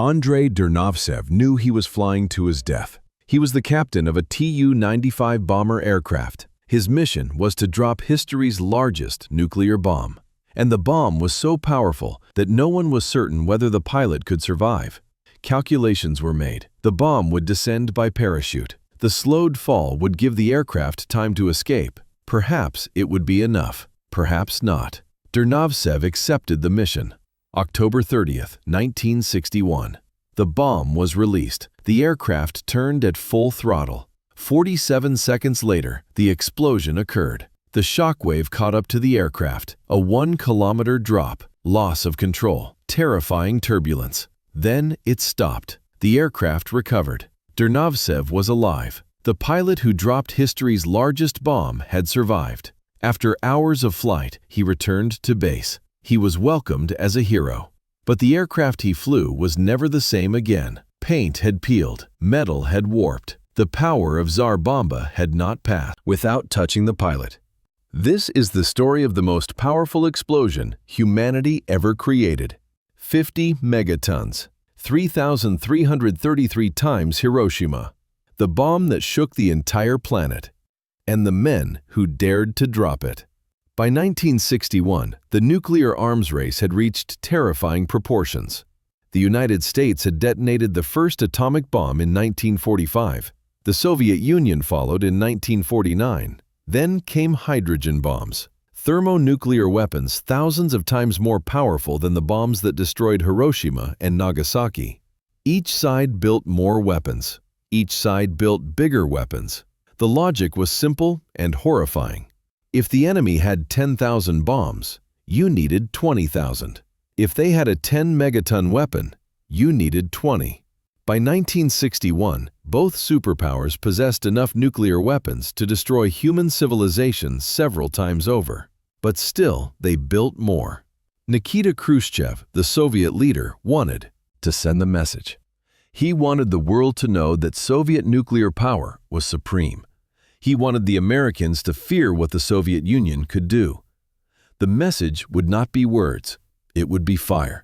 Andrei Durnovtsev knew he was flying to his death. He was the captain of a Tu-95 bomber aircraft. His mission was to drop history's largest nuclear bomb. And the bomb was so powerful that no one was certain whether the pilot could survive. Calculations were made. The bomb would descend by parachute. The slowed fall would give the aircraft time to escape. Perhaps it would be enough. Perhaps not. Durnovtsev accepted the mission. October 30th, 1961. The bomb was released. The aircraft turned at full throttle. 47 seconds later, the explosion occurred. The shockwave caught up to the aircraft. A 1-kilometer drop, loss of control, terrifying turbulence. Then it stopped. The aircraft recovered. Durnovtsev was alive. The pilot who dropped history's largest bomb had survived. After hours of flight, he returned to base. He was welcomed as a hero. But the aircraft he flew was never the same again. Paint had peeled. Metal had warped. The power of Tsar Bomba had not passed without touching the pilot. This is the story of the most powerful explosion humanity ever created. 50 megatons. 3,333 times Hiroshima. The bomb that shook the entire planet. And the men who dared to drop it. By 1961, the nuclear arms race had reached terrifying proportions. The United States had detonated the first atomic bomb in 1945. The Soviet Union followed in 1949. Then came hydrogen bombs, thermonuclear weapons thousands of times more powerful than the bombs that destroyed Hiroshima and Nagasaki. Each side built more weapons. Each side built bigger weapons. The logic was simple and horrifying. If the enemy had 10,000 bombs, you needed 20,000. If they had a 10-megaton weapon, you needed 20. By 1961, both superpowers possessed enough nuclear weapons to destroy human civilization several times over. But still, they built more. Nikita Khrushchev, the Soviet leader, wanted to send the message. He wanted the world to know that Soviet nuclear power was supreme. He wanted the Americans to fear what the Soviet Union could do. The message would not be words, it would be fire.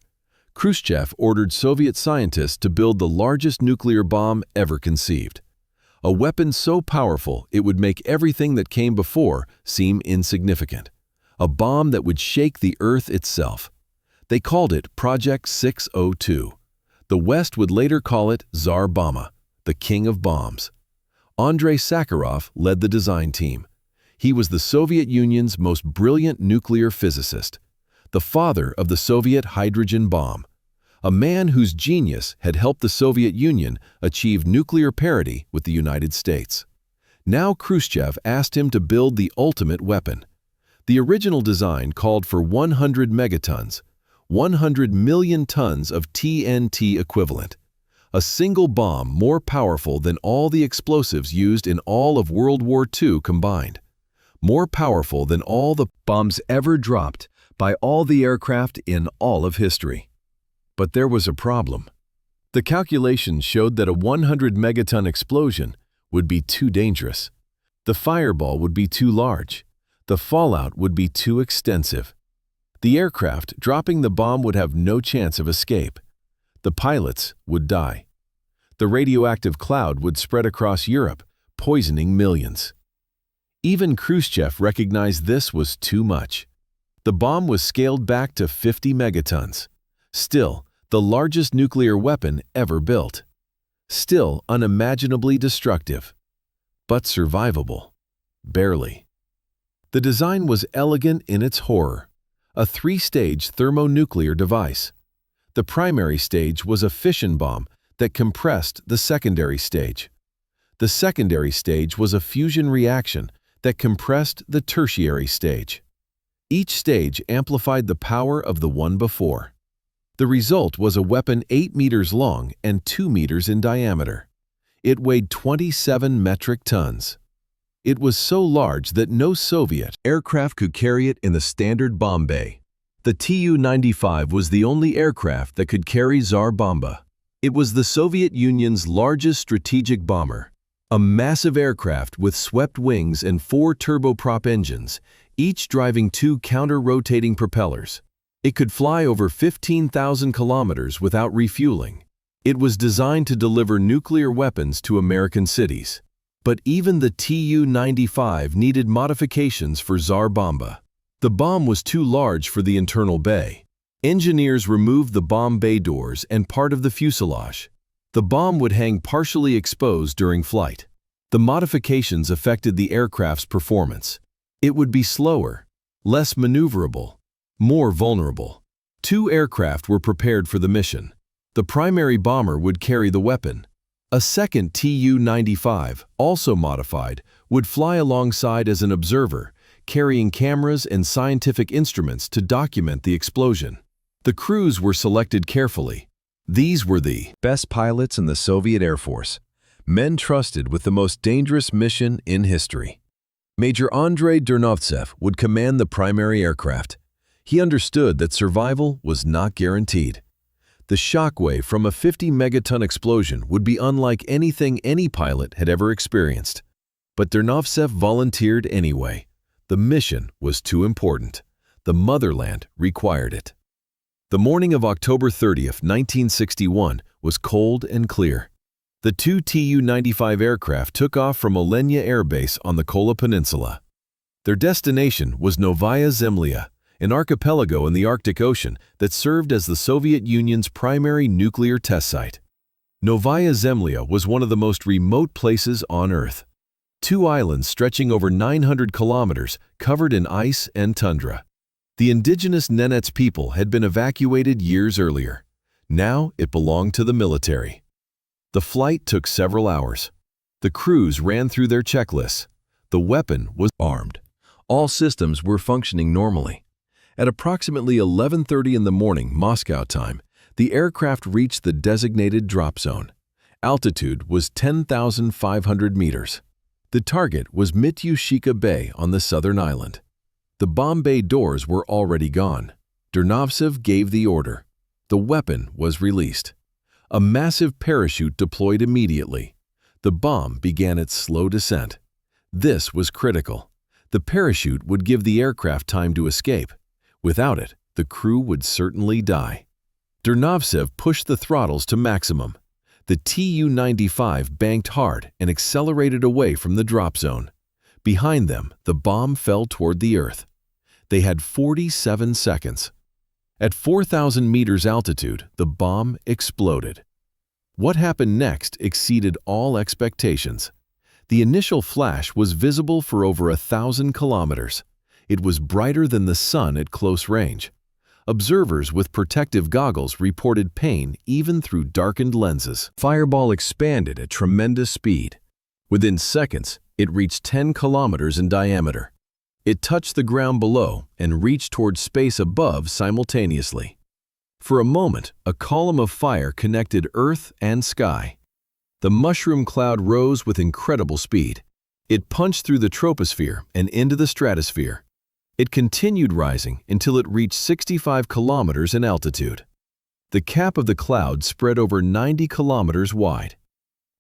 Khrushchev ordered Soviet scientists to build the largest nuclear bomb ever conceived. A weapon so powerful it would make everything that came before seem insignificant. A bomb that would shake the earth itself. They called it Project 602. The West would later call it Tsar Bomba, the king of bombs. Andrei Sakharov led the design team. He was the Soviet Union's most brilliant nuclear physicist, the father of the Soviet hydrogen bomb, a man whose genius had helped the Soviet Union achieve nuclear parity with the United States. Now Khrushchev asked him to build the ultimate weapon. The original design called for 100 megatons, 100 million tons of TNT equivalent. A single bomb more powerful than all the explosives used in all of World War II combined. More powerful than all the bombs ever dropped by all the aircraft in all of history. But there was a problem. The calculations showed that a 100 megaton explosion would be too dangerous. The fireball would be too large. The fallout would be too extensive. The aircraft dropping the bomb would have no chance of escape. The pilots would die. The radioactive cloud would spread across Europe, poisoning millions. Even Khrushchev recognized this was too much. The bomb was scaled back to 50 megatons. Still, the largest nuclear weapon ever built. Still unimaginably destructive. But survivable. Barely. The design was elegant in its horror. A 3-stage thermonuclear device. The primary stage was a fission bomb that compressed the secondary stage. The secondary stage was a fusion reaction that compressed the tertiary stage. Each stage amplified the power of the one before. The result was a weapon 8 meters long and 2 meters in diameter. It weighed 27 metric tons. It was so large that no Soviet aircraft could carry it in the standard bomb bay. The Tu-95 was the only aircraft that could carry Tsar Bomba. It was the Soviet Union's largest strategic bomber, a massive aircraft with swept wings and 4 turboprop engines, each driving 2 counter-rotating propellers. It could fly over 15,000 kilometers without refueling. It was designed to deliver nuclear weapons to American cities. But even the Tu-95 needed modifications for Tsar Bomba. The bomb was too large for the internal bay. Engineers removed the bomb bay doors and part of the fuselage. The bomb would hang partially exposed during flight. The modifications affected the aircraft's performance. It would be slower, less maneuverable, more vulnerable. 2 aircraft were prepared for the mission. The primary bomber would carry the weapon. A second Tu-95, also modified, would fly alongside as an observer, carrying cameras and scientific instruments to document the explosion. The crews were selected carefully. These were the best pilots in the Soviet Air Force, men trusted with the most dangerous mission in history. Major Andrei Durnovtsev would command the primary aircraft. He understood that survival was not guaranteed. The shockwave from a 50-megaton explosion would be unlike anything any pilot had ever experienced. But Durnovtsev volunteered anyway. The mission was too important. The motherland required it. The morning of October 30th, 1961 was cold and clear. The 2 Tu-95 aircraft took off from Olenia Air Base on the Kola Peninsula. Their destination was Novaya Zemlya, an archipelago in the Arctic Ocean that served as the Soviet Union's primary nuclear test site. Novaya Zemlya was one of the most remote places on Earth. 2 islands stretching over 900 kilometers, covered in ice and tundra. The indigenous Nenets people had been evacuated years earlier. Now it belonged to the military. The flight took several hours. The crews ran through their checklists. The weapon was armed. All systems were functioning normally. At approximately 11:30 in the morning Moscow time, the aircraft reached the designated drop zone. Altitude was 10,500 meters. The target was Mityushika Bay on the southern island. The bomb bay doors were already gone. Durnovtsev gave the order. The weapon was released. A massive parachute deployed immediately. The bomb began its slow descent. This was critical. The parachute would give the aircraft time to escape. Without it, the crew would certainly die. Durnovtsev pushed the throttles to maximum. The Tu-95 banked hard and accelerated away from the drop zone. Behind them, the bomb fell toward the Earth. They had 47 seconds. At 4,000 meters altitude, the bomb exploded. What happened next exceeded all expectations. The initial flash was visible for over 1,000 kilometers. It was brighter than the sun at close range. Observers with protective goggles reported pain even through darkened lenses. Fireball expanded at tremendous speed. Within seconds, it reached 10 kilometers in diameter. It touched the ground below and reached toward space above simultaneously. For a moment, a column of fire connected Earth and sky. The mushroom cloud rose with incredible speed. It punched through the troposphere and into the stratosphere. It continued rising until it reached 65 kilometers in altitude. The cap of the cloud spread over 90 kilometers wide.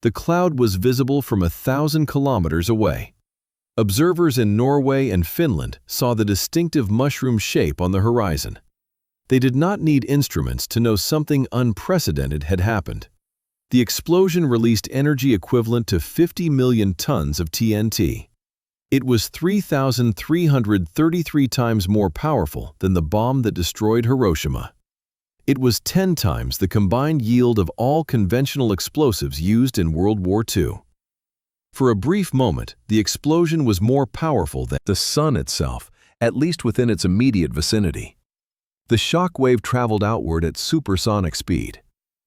The cloud was visible from 1,000 kilometers away. Observers in Norway and Finland saw the distinctive mushroom shape on the horizon. They did not need instruments to know something unprecedented had happened. The explosion released energy equivalent to 50 million tons of TNT. It was 3,333 times more powerful than the bomb that destroyed Hiroshima. It was 10 times the combined yield of all conventional explosives used in World War II. For a brief moment, the explosion was more powerful than the sun itself, at least within its immediate vicinity. The shockwave traveled outward at supersonic speed.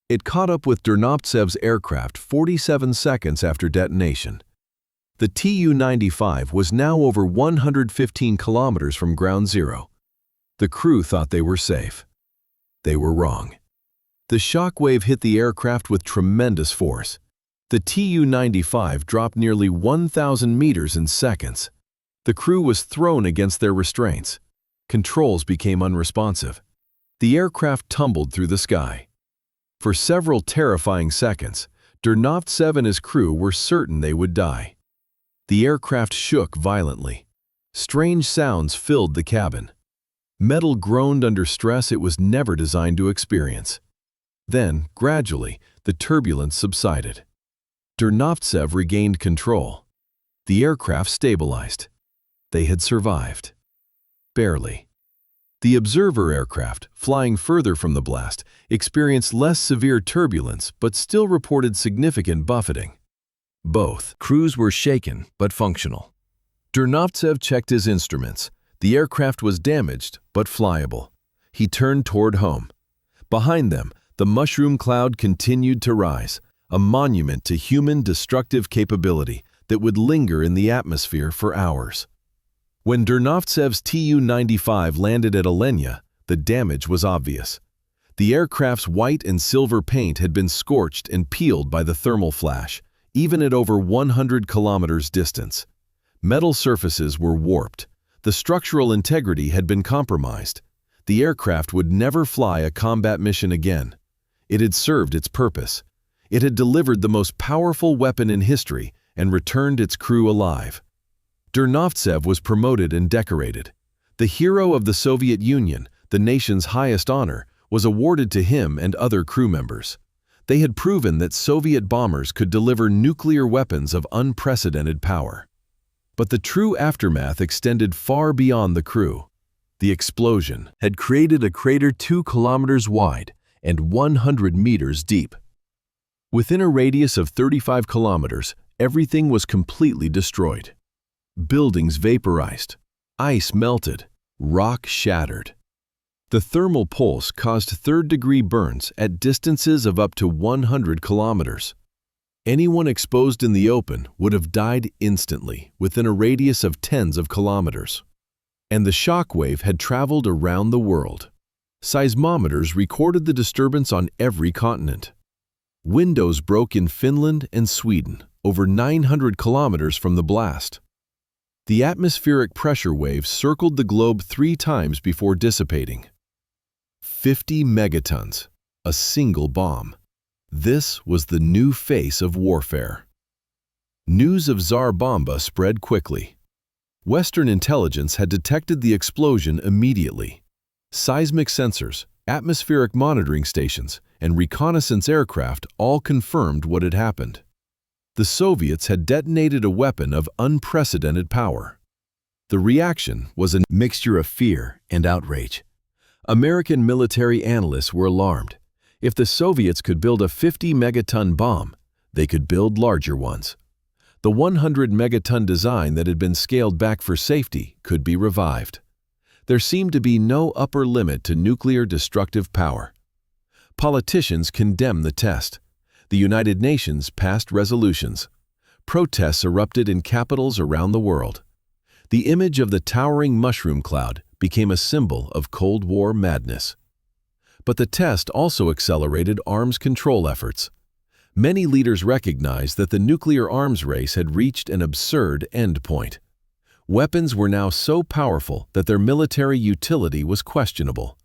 It caught up with Durnovtsev's aircraft 47 seconds after detonation. The Tu-95 was now over 115 kilometers from ground zero. The crew thought they were safe. They were wrong. The shockwave hit the aircraft with tremendous force. The Tu-95 dropped nearly 1,000 meters in seconds. The crew was thrown against their restraints. Controls became unresponsive. The aircraft tumbled through the sky. For several terrifying seconds, Durnovtsev and his crew were certain they would die. The aircraft shook violently. Strange sounds filled the cabin. Metal groaned under stress it was never designed to experience. Then, gradually, the turbulence subsided. Durnovtsev regained control. The aircraft stabilized. They had survived. Barely. The observer aircraft, flying further from the blast, experienced less severe turbulence but still reported significant buffeting. Both crews were shaken but functional. Durnovtsev checked his instruments. The aircraft was damaged but flyable. He turned toward home. Behind them, the mushroom cloud continued to rise, a monument to human destructive capability that would linger in the atmosphere for hours. When Durnovtsev's Tu-95 landed at Alenia, the damage was obvious. The aircraft's white and silver paint had been scorched and peeled by the thermal flash, even at over 100 kilometers distance. Metal surfaces were warped. The structural integrity had been compromised. The aircraft would never fly a combat mission again. It had served its purpose. It had delivered the most powerful weapon in history and returned its crew alive. Durnovtsev was promoted and decorated. The hero of the Soviet Union, the nation's highest honor, was awarded to him and other crew members. They had proven that Soviet bombers could deliver nuclear weapons of unprecedented power. But the true aftermath extended far beyond the crew. The explosion had created a crater 2 kilometers wide and 100 meters deep. Within a radius of 35 kilometers, everything was completely destroyed. Buildings vaporized, ice melted, rock shattered. The thermal pulse caused third-degree burns at distances of up to 100 kilometers. Anyone exposed in the open would have died instantly within a radius of tens of kilometers. And the shockwave had traveled around the world. Seismometers recorded the disturbance on every continent. Windows broke in Finland and Sweden, over 900 kilometers from the blast. The atmospheric pressure waves circled the globe 3 times before dissipating. 50 megatons, a single bomb. This was the new face of warfare. News of Tsar Bomba spread quickly. Western intelligence had detected the explosion immediately. Seismic sensors, atmospheric monitoring stations, and reconnaissance aircraft all confirmed what had happened. The Soviets had detonated a weapon of unprecedented power. The reaction was a mixture of fear and outrage. American military analysts were alarmed. If the Soviets could build a 50-megaton bomb, they could build larger ones. The 100-megaton design that had been scaled back for safety could be revived. There seemed to be no upper limit to nuclear destructive power. Politicians condemned the test. The United Nations passed resolutions. Protests erupted in capitals around the world. The image of the towering mushroom cloud became a symbol of Cold War madness. But the test also accelerated arms control efforts. Many leaders recognized that the nuclear arms race had reached an absurd endpoint. Weapons were now so powerful that their military utility was questionable.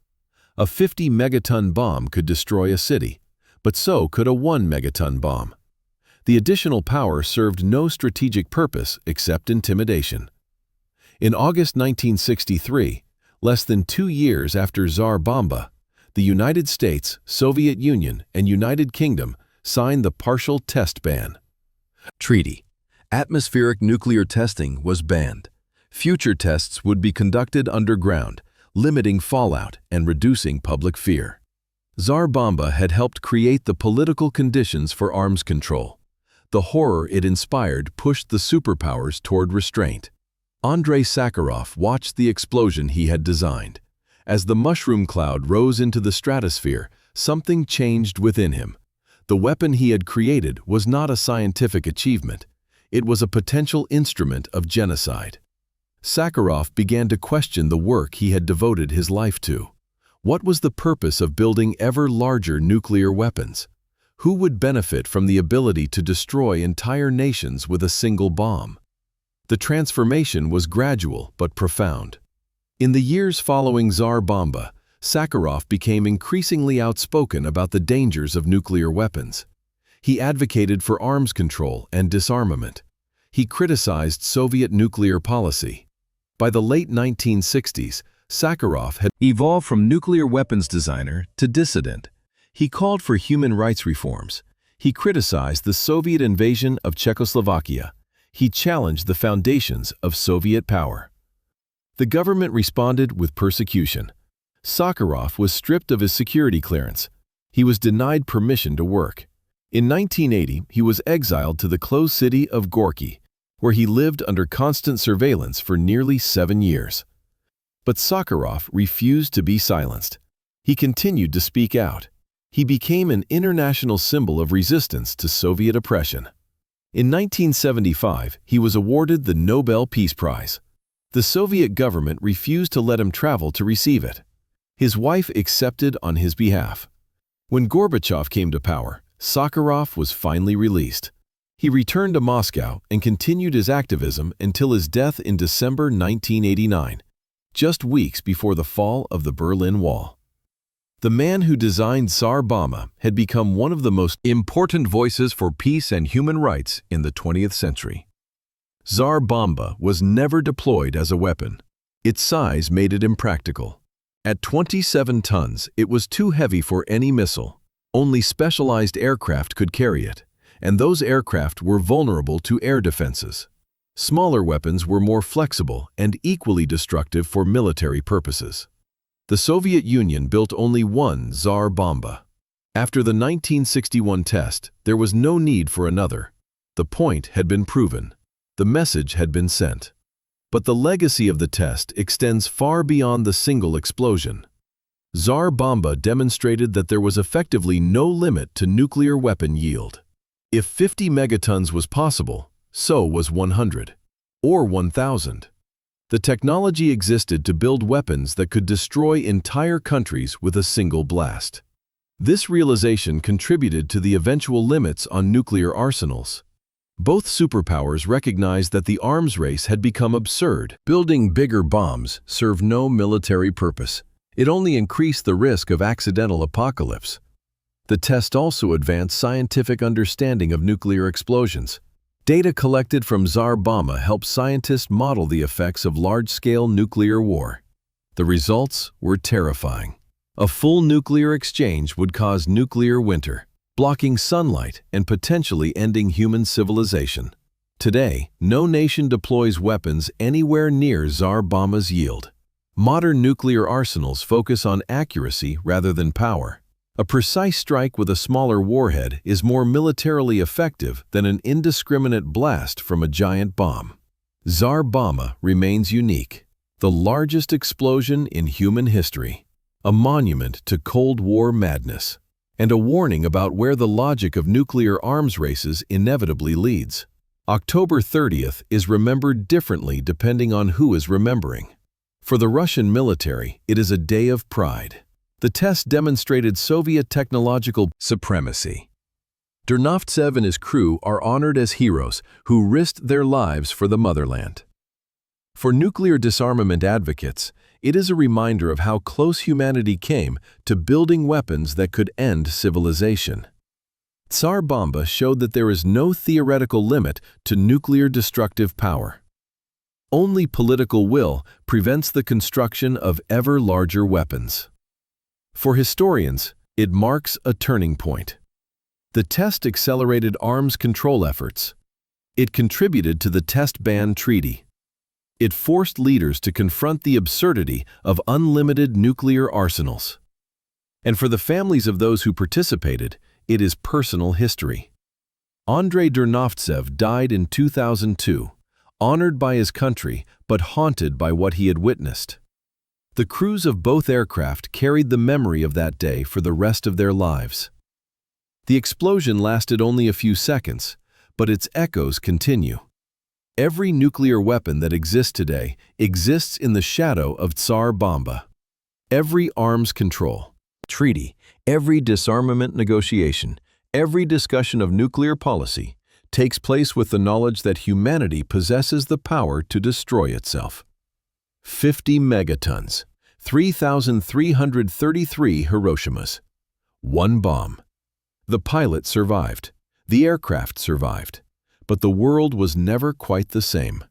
A 50-megaton bomb could destroy a city, but so could a 1-megaton bomb. The additional power served no strategic purpose except intimidation. In August 1963, less than 2 years after Tsar Bomba, the United States, Soviet Union, and United Kingdom signed the Partial Test Ban Treaty. Atmospheric nuclear testing was banned. Future tests would be conducted underground, limiting fallout and reducing public fear. Tsar Bomba had helped create the political conditions for arms control. The horror it inspired pushed the superpowers toward restraint. Andrei Sakharov watched the explosion he had designed. As the mushroom cloud rose into the stratosphere, something changed within him. The weapon he had created was not a scientific achievement. It was a potential instrument of genocide. Sakharov began to question the work he had devoted his life to. What was the purpose of building ever larger nuclear weapons? Who would benefit from the ability to destroy entire nations with a single bomb? The transformation was gradual but profound. In the years following Tsar Bomba, Sakharov became increasingly outspoken about the dangers of nuclear weapons. He advocated for arms control and disarmament. He criticized Soviet nuclear policy. By the late 1960s, Sakharov had evolved from nuclear weapons designer to dissident. He called for human rights reforms. He criticized the Soviet invasion of Czechoslovakia. He challenged the foundations of Soviet power. The government responded with persecution. Sakharov was stripped of his security clearance. He was denied permission to work. In 1980, he was exiled to the closed city of Gorky, where he lived under constant surveillance for nearly 7 years. But Sakharov refused to be silenced. He continued to speak out. He became an international symbol of resistance to Soviet oppression. In 1975, he was awarded the Nobel Peace Prize. The Soviet government refused to let him travel to receive it. His wife accepted on his behalf. When Gorbachev came to power, Sakharov was finally released. He returned to Moscow and continued his activism until his death in December 1989, just weeks before the fall of the Berlin Wall. The man who designed Tsar Bomba had become one of the most important voices for peace and human rights in the 20th century. Tsar Bomba was never deployed as a weapon. Its size made it impractical. At 27 tons, it was too heavy for any missile. Only specialized aircraft could carry it, and those aircraft were vulnerable to air defenses. Smaller weapons were more flexible and equally destructive for military purposes. The Soviet Union built only one Tsar Bomba. After the 1961 test, there was no need for another. The point had been proven. The message had been sent. But the legacy of the test extends far beyond the single explosion. Tsar Bomba demonstrated that there was effectively no limit to nuclear weapon yield. If 50 megatons was possible, so was 100. Or 1,000. The technology existed to build weapons that could destroy entire countries with a single blast. This realization contributed to the eventual limits on nuclear arsenals. Both superpowers recognized that the arms race had become absurd. Building bigger bombs served no military purpose. It only increased the risk of accidental apocalypse. The test also advanced scientific understanding of nuclear explosions. Data collected from Tsar Bomba helped scientists model the effects of large-scale nuclear war. The results were terrifying. A full nuclear exchange would cause nuclear winter, blocking sunlight and potentially ending human civilization. Today, no nation deploys weapons anywhere near Tsar Bomba's yield. Modern nuclear arsenals focus on accuracy rather than power. A precise strike with a smaller warhead is more militarily effective than an indiscriminate blast from a giant bomb. Tsar Bomba remains unique, the largest explosion in human history, a monument to Cold War madness, and a warning about where the logic of nuclear arms races inevitably leads. October 30th is remembered differently depending on who is remembering. For the Russian military, it is a day of pride. The test demonstrated Soviet technological supremacy. Durnovtsev and his crew are honored as heroes who risked their lives for the motherland. For nuclear disarmament advocates, it is a reminder of how close humanity came to building weapons that could end civilization. Tsar Bomba showed that there is no theoretical limit to nuclear destructive power. Only political will prevents the construction of ever larger weapons. For historians, it marks a turning point. The test accelerated arms control efforts. It contributed to the Test Ban Treaty. It forced leaders to confront the absurdity of unlimited nuclear arsenals. And for the families of those who participated, it is personal history. Andrei Durnovtsev died in 2002, honored by his country but haunted by what he had witnessed. The crews of both aircraft carried the memory of that day for the rest of their lives. The explosion lasted only a few seconds, but its echoes continue. Every nuclear weapon that exists today exists in the shadow of Tsar Bomba. Every arms control treaty, every disarmament negotiation, every discussion of nuclear policy takes place with the knowledge that humanity possesses the power to destroy itself. 50 megatons, 3,333 Hiroshimas. One bomb. The pilot survived. The aircraft survived. But the world was never quite the same.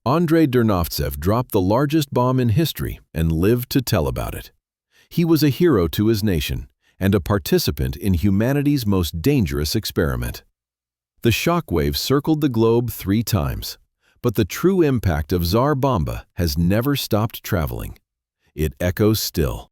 Andrei Durnovtsev dropped the largest bomb in history and lived to tell about it. He was a hero to his nation, and a participant in humanity's most dangerous experiment. The shockwave circled the globe 3 times, but the true impact of Tsar Bomba has never stopped traveling. It echoes still.